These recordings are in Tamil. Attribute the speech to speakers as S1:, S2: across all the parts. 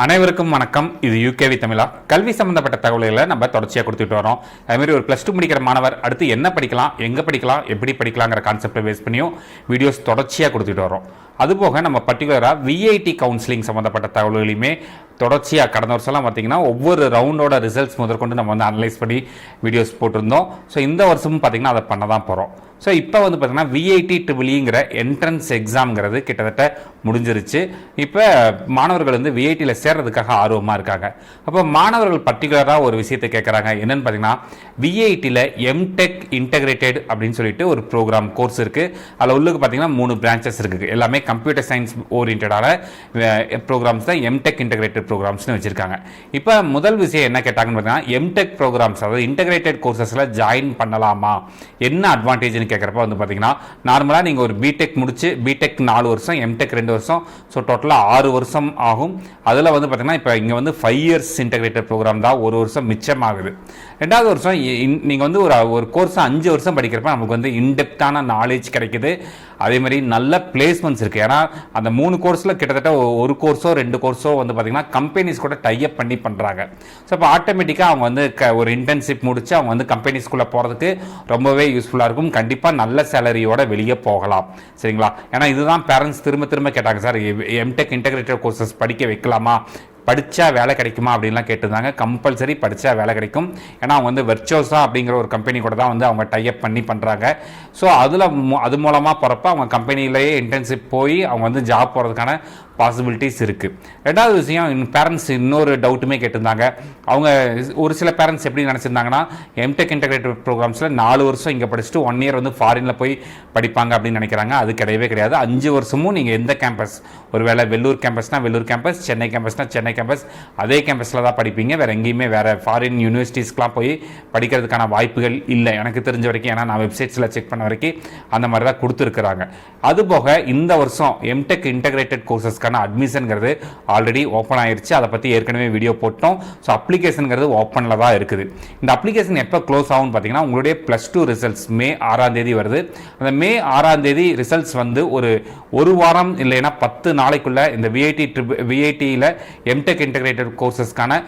S1: அனைவருக்கும் வணக்கம். இது யூகேவி தமிழா. கல்வி சம்பந்தப்பட்ட தகவல்களை நம்ம தொடர்ச்சியாக கொடுத்துட்டு வரோம். அதுமாதிரி ஒரு +2 முடிக்கிற மாணவர் அடுத்து என்ன படிக்கலாம், எங்கே படிக்கலாம், எப்படி படிக்கலாங்கிற கான்செப்டை பேஸ் பண்ணியும் வீடியோஸ் தொடர்ச்சியாக கொடுத்துட்டு வரோம். அதுபோக நம்ம பர்டிகுலராக விஐடி கவுன்சிலிங் சம்மந்தப்பட்ட தகவல்களையுமே தொடர்ச்சியாக கடந்த வருஷம்லாம் பார்த்திங்கன்னா ஒவ்வொரு ரவுண்டோட ரிசல்ட்ஸ் முதற்கொண்டு நம்ம அனலைஸ் பண்ணி வீடியோஸ் போட்டிருந்தோம். ஸோ இந்த வருஷமும் பார்த்திங்கன்னா அதை பண்ண தான் போகிறோம். ஸோ இப்போ பார்த்திங்கன்னா விஐடி ட்ரிபிள்இங்கிற என்ட்ரன்ஸ் எக்ஸாம்ங்கிறது கிட்டத்தட்ட முடிஞ்சிருச்சு. இப்போ மாணவர்கள் விஐடியில் சேர்றதுக்காக ஆர்வமாக இருக்காங்க. அப்போ மாணவர்கள் பர்டிகுலராக ஒரு விஷயத்தை கேட்குறாங்க. என்னென்னு பார்த்தீங்கன்னா, விஐடியில் எம்டெக் இன்டெகிரேட்டட் அப்படின்னு சொல்லிட்டு ஒரு ப்ரோக்ராம் கோர்ஸ் இருக்குது. அதில் உள்ளுக்கு பார்த்திங்கன்னா 3 பிரான்ச்சஸ் இருக்குது. எல்லாமே கம்ப்யூட்டர் சயின்ஸ் ஓரியன்டான ப்ரோக்ராம்ஸ் தான் எம்டெக் இன்டெகிரேட்டட் ப்ரோக்ராம்ஸ்னு வச்சுருக்காங்க. இப்போ முதல் விஷயம் என்ன கேட்டாங்கன்னு பார்த்தீங்கன்னா, எம்டெக் ப்ரோக்ராம்ஸ் அதாவது இன்டெகிரேட்டட் கோர்சஸில் ஜாயின் பண்ணலாமா, என்ன அட்வான்டேஜ்னு கேட்குறப்ப பார்த்தீங்கன்னா, நார்மலாக நீங்கள் ஒரு பிடெக் முடிச்சு பிடெக் 4 வருஷம், எம்டெக் 2 வருஷம், ஸோ டோட்டலாக 6 வருஷம் ஆகும். அதில் பார்த்தீங்கன்னா இப்போ இங்கே 5 இயர்ஸ் இன்டெகிரேட்டட் ப்ரோக்ராம் தான், 1 வருஷம் மிச்சமாகுது. 2வது வருஷம் நீங்கள் ஒரு கோர்ஸ் 5 வருஷம் படிக்கிறப்ப நமக்கு இன்டெப்த்தான நாலேஜ் கிடைக்குது. அதே மாதிரி நல்ல பிளேஸ்மெண்ட்ஸ் இருக்குது. ஏன்னா அந்த 3 கோர்ஸில் கிட்டத்தட்ட ஒரு கோர்ஸோ 2 கோர்ஸோ பார்த்தீங்கன்னா கம்பெனிஸ் கூட டைப் பண்ணி பண்ணுறாங்க. ஸோ இப்போ ஆட்டோமேட்டிக்காக அவங்க ஒரு இன்டர்ன்ஷிப் முடிச்சு அவங்க கம்பெனிஸ்குள்ளே போகிறதுக்கு ரொம்பவே யூஸ்ஃபுல்லாக இருக்கும். கண்டிப்பாக நல்ல சேலரியோட வெளியே போகலாம். சரிங்களா? ஏன்னா இதுதான் பேரண்ட்ஸ் திரும்ப திரும்ப கேட்டாங்க, சார் எம்டெக் இன்டெகிரேட்டட் கோர்சஸ் படிக்க வைக்கலாமா, படித்தா வேலை கிடைக்குமா அப்படின்லாம் கேட்டிருந்தாங்க. கம்பல்சரி படித்தா வேலை கிடைக்கும். ஏன்னா அவங்க வெர்ச்சோஸா அப்படிங்கிற ஒரு கம்பெனி கூட தான் அவங்க டைப் பண்ணி பண்ணுறாங்க. ஸோ அது மூலமாக போகிறப்ப அவங்க கம்பெனிலேயே இன்டர்ன்ஷிப் போய் அவங்க ஜாப் போகிறதுக்கான பாசிபிலிட்டிஸ் இருக்குது. 2வது விஷயம், பேரண்ட்ஸ் இன்னொரு டவுட்டுமே கேட்டிருந்தாங்க. அவங்க ஒரு சில பேரண்ட்ஸ் எப்படி நினச்சிருந்தாங்கன்னா, எம்டெக் இன்டெகிரேட்டட் ப்ரோக்ராம்ஸில் 4 வருஷம் இங்கே படிச்சுட்டு 1 இயர் ஃபாரினில் போய் படிப்பாங்க அப்படின்னு நினைக்கிறாங்க. அது கிடையவே கிடையாது. 5 வருஷமும் நீங்கள் எந்த கேம்பஸ், ஒருவேளை வெள்ளூர் கேம்பஸ்னால் வெள்ளூர் கேம்பஸ், சென்னை கேம்பஸ்னால் சென்னை கேம்பஸ், அதே கேம்பஸில் தான் படிப்பீங்க. வேறு எங்கேயுமே வேறு ஃபாரின் யூனிவர்சிட்டிஸ்க்கெலாம் போய் படிக்கிறதுக்கான வாய்ப்புகள் இல்லை எனக்கு தெரிஞ்ச வரைக்கும். ஏன்னா நான் வெப்சைட்ஸில் செக் பண்ண வரைக்கும் அந்த மாதிரி தான் கொடுத்துருக்குறாங்க. அதுபோக இந்த வருஷம் எம்டெக் இன்டெகிரேட்டட் கோர்சஸ்க்கான அட்மிஷன்ங்கிறது ஆல்ரெடி ஓப்பன் ஆயிடுச்சு. அதை பற்றி ஏற்கனவே வீடியோ போட்டோம். ஸோ அப்ளிகேஷனுங்கிறது ஓப்பனில் தான் இருக்குது. இந்த அப்ளிகேஷன் எப்போ க்ளோஸ் ஆகும்னு பார்த்தீங்கன்னா, உங்களுடைய +2 ரிசல்ட்ஸ் மே 6ஆம் தேதி வருது. அந்த மே 6ஆம் தேதி ரிசல்ட்ஸ் ஒரு வாரம் இல்லைன்னா 10 நாளைக்குள்ள இந்த விஐடியில் எம்டெக் இன்டெகிரேட்டட் கோர்சஸ்க்கான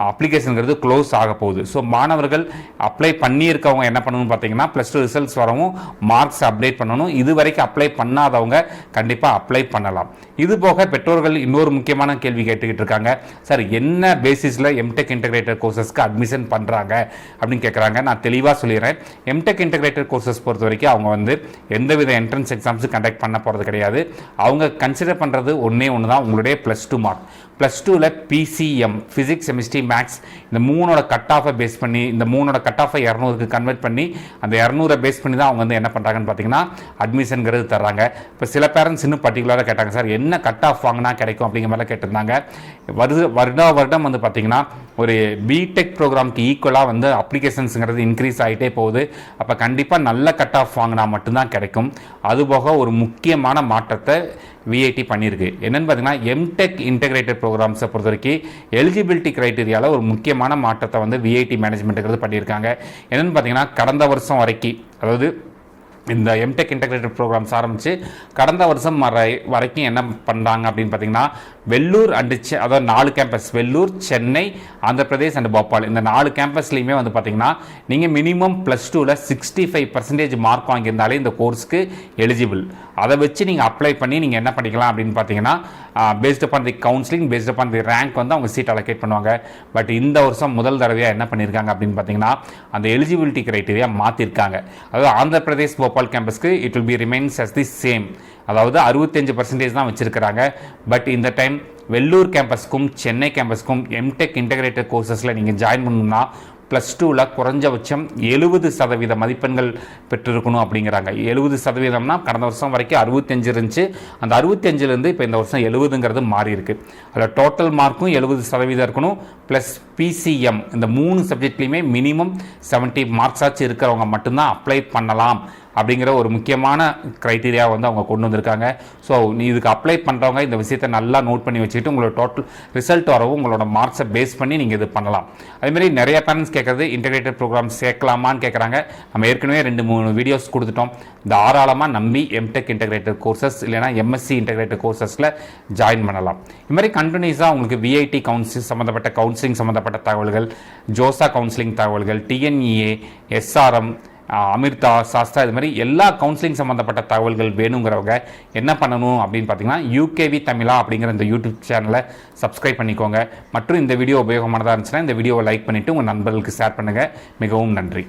S1: அப்ளிகேஷனுங்கிறது க்ளோஸ் ஆக போகுது. ஸோ மாணவர்கள் அப்ளை பண்ணியிருக்கவங்க என்ன பண்ணணும்னு பார்த்தீங்கன்னா, +2 ரிசல்ட்ஸ் வரவும் மார்க்ஸ் அப்டேட் பண்ணணும். இது வரைக்கும் அப்ளை பண்ணாதவங்க கண்டிப்பாக அப்ளை பண்ணலாம். இது போக பெற்றோர்கள் இன்னொரு முக்கியமான கேள்வி கேட்டுக்கிட்டு இருக்காங்க. சார் என்ன பேசிஸில் எம்டெக் இன்டெகிரேட்டட் கோர்சஸ்க்கு அட்மிஷன் பண்ணுறாங்க அப்படின்னு கேட்குறாங்க. நான் தெளிவாக சொல்லிடுறேன். எம்டெக் இன்டெகிரேட்டட் கோர்சஸ் பொறுத்த வரைக்கும் அவங்க எந்தவித என்ட்ரன்ஸ் எக்ஸாம்ஸும் கண்டக்ட் பண்ண போகிறது கிடையாது. அவங்க கன்சிடர் பண்ணுறது ஒன்றே ஒன்று தான், உங்களுடைய +2 மார்க். +2ல் பிசிஎம், ஃபிசிக்ஸ், கெமிஸ்ட்ரி, மேக்ஸ், இந்த 3ஓட கட் ஆஃபை பேஸ் பண்ணி, இந்த 3ஓட கட் ஆஃபை 200க்கு கன்வெர்ட் பண்ணி அந்த 200 பேஸ் பண்ணி தான் அவங்க என்ன பண்ணுறாங்கன்னு பார்த்தீங்கன்னா அட்மிஷன்கிறது தர்றாங்க. இப்போ சில பேரண்ட்ஸ் இன்னும் பர்டிகுலராக கேட்டாங்க, சார் என்ன கட் ஆஃப் வாங்கினா கிடைக்கும் அப்படிங்கிற மாதிரிலாம் கேட்டிருந்தாங்க. வருடம் பார்த்தீங்கன்னா ஒரு பிடெக் ப்ரோக்ராம்க்கு ஈக்குவலாக அப்ளிகேஷன்ஸுங்கிறது இன்க்ரீஸ் ஆகிட்டே போகுது. அப்போ கண்டிப்பாக நல்ல கட் ஆஃப் வாங்கினா மட்டும்தான் கிடைக்கும். அதுபோக ஒரு முக்கியமான மாற்றத்தை விஐடி பண்ணியிருக்கு. என்னென்னு பார்த்தீங்கன்னா, எம்டெக் இன்டெகிரேட்டட் ப்ரோக்ராம்ஸை பொறுத்த வரைக்கும் எலிஜிபிலிட்டி க்ரைட்டீரியாவில் ஒரு முக்கியமான மாற்றத்தை விஐடி மேனேஜ்மெண்ட்டுங்கிறது பண்ணியிருக்காங்க. என்னென்னு பார்த்தீங்கன்னா, கடந்த வருஷம் வரைக்கும், அதாவது இந்த எம்டெக் இன்டெகிரேட்டட் ப்ரோக்ராம்ஸ் ஆரம்பித்து கடந்த வருஷம் வரைக்கும் என்ன பண்ணுறாங்க அப்படின்னு பார்த்தீங்கன்னா, வெள்ளூர் அண்டு அதாவது 4 கேம்பஸ், வெள்ளூர், சென்னை, ஆந்திர பிரதேஷ் அண்ட் போபால், இந்த 4 கேம்பஸ்லையுமே பார்த்தீங்கன்னா நீங்கள் மினிமம் +2ல் 65% மார்க் வாங்கியிருந்தாலே இந்த கோர்ஸ்க்கு எலிஜிபிள். அதை வச்சு நீங்கள் அப்ளை பண்ணி நீங்கள் என்ன பண்ணிக்கலாம் அப்படின்னு பார்த்தீங்கன்னா, பேஸ்ட் அப்பான் தி கவுன்சிலிங், பேஸ்ட் அப்பான் தி ரேங்க் அவங்க சீட் அலோகேட் பண்ணுவாங்க. பட் இந்த வருஷம் முதல் தடவையாக என்ன பண்ணியிருக்காங்க அப்படின்னு பார்த்தீங்கன்னா, அந்த எலிஜிபிலிட்டி க்ரைட்டீரியா மாற்றிருக்காங்க. அதாவது ஆந்திர பிரதேஷ் போபால் கேம்பஸ்க்கு it will be remains as the same, அதாவது 65% தான் வச்சிருக்கிறாங்க. பட் இந்த டைம் வெள்ளூர் கேம்பஸ்க்கும் சென்னை கேம்பஸ்க்கும் எம்டெக் இன்டெகிரேட்டட் கோர்சஸில் நீங்கள் ஜாயின் பண்ணணும்னா +2ல் குறைஞ்சபட்சம் 70% மதிப்பெண்கள் பெற்றிருக்கணும் அப்படிங்கிறாங்க. 70%னா கடந்த வருஷம் வரைக்கும் 65 இருந்துச்சு. அந்த 65லேருந்து இப்போ இந்த வருஷம் 70ங்கிறது மாறி இருக்குது. அதில் டோட்டல் மார்க்கும் 70% இருக்கணும். ப்ளஸ் பிசிஎம், இந்த 3 சப்ஜெக்ட்லையுமே மினிமம் 70 மார்க்ஸ் ஆச்சு இருக்கிறவங்க மட்டும்தான் அப்ளை பண்ணலாம் அப்படிங்கிற ஒரு முக்கியமான க்ரைட்டீரியா வந்து அவங்க கொண்டு வந்திருக்காங்க. ஸோ இதுக்கு அப்ளை பண்ணுறவங்க இந்த விஷயத்தை நல்லா நோட் பண்ணி வச்சுக்கிட்டு உங்களோட டோட்டல் ரிசல்ட் வரவும் உங்களோட மார்க்ஸை பேஸ் பண்ணி நீங்கள் இது பண்ணலாம். அதேமாதிரி நிறைய பேரண்ட்ஸ் கேட்குறது இன்டெகிரேட்டட் ப்ரோக்ராம் சேர்க்கலாமான்னு கேட்குறாங்க. நம்ம ஏற்கனவே 2-3 வீடியோஸ் கொடுத்துட்டோம். தாராளமாக நம்பி எம்டெக் இன்டெகிரேட்டட் கோர்சஸ் இல்லைனா எம்எஸ்சி இன்டெகிரேட்டட் கோர்சஸில் ஜாயின் பண்ணலாம். இது மாதிரி கண்டினியூஸாக உங்களுக்கு விஐடி கவுன்சில் சம்மந்தப்பட்ட கவுன்சிலிங் சம்மந்தப்பட்ட தகவல்கள், ஜோசா கவுன்சிலிங் தகவல்கள், டிஎன்இஏ, எஸ்ஆர்எம், அமிர்தா, சாஸ்தா, இது மாதிரி எல்லா கவுன்சிலிங் சம்மந்தப்பட்ட தகவல்கள் வேணுங்கிறவங்க என்ன பண்ணணும் அப்படின்னு பார்த்தீங்கன்னா யூகேவி தமிழா அப்படிங்கிற இந்த யூடியூப் சேனலை சப்ஸ்கிரைப் பண்ணிக்கோங்க. மற்றும் இந்த வீடியோ உபயோகமானதாக இருந்துச்சுன்னா இந்த வீடியோவை லைக் பண்ணிவிட்டு உங்கள் நண்பர்களுக்கு ஷேர் பண்ணுங்கள். மிகவும் நன்றி.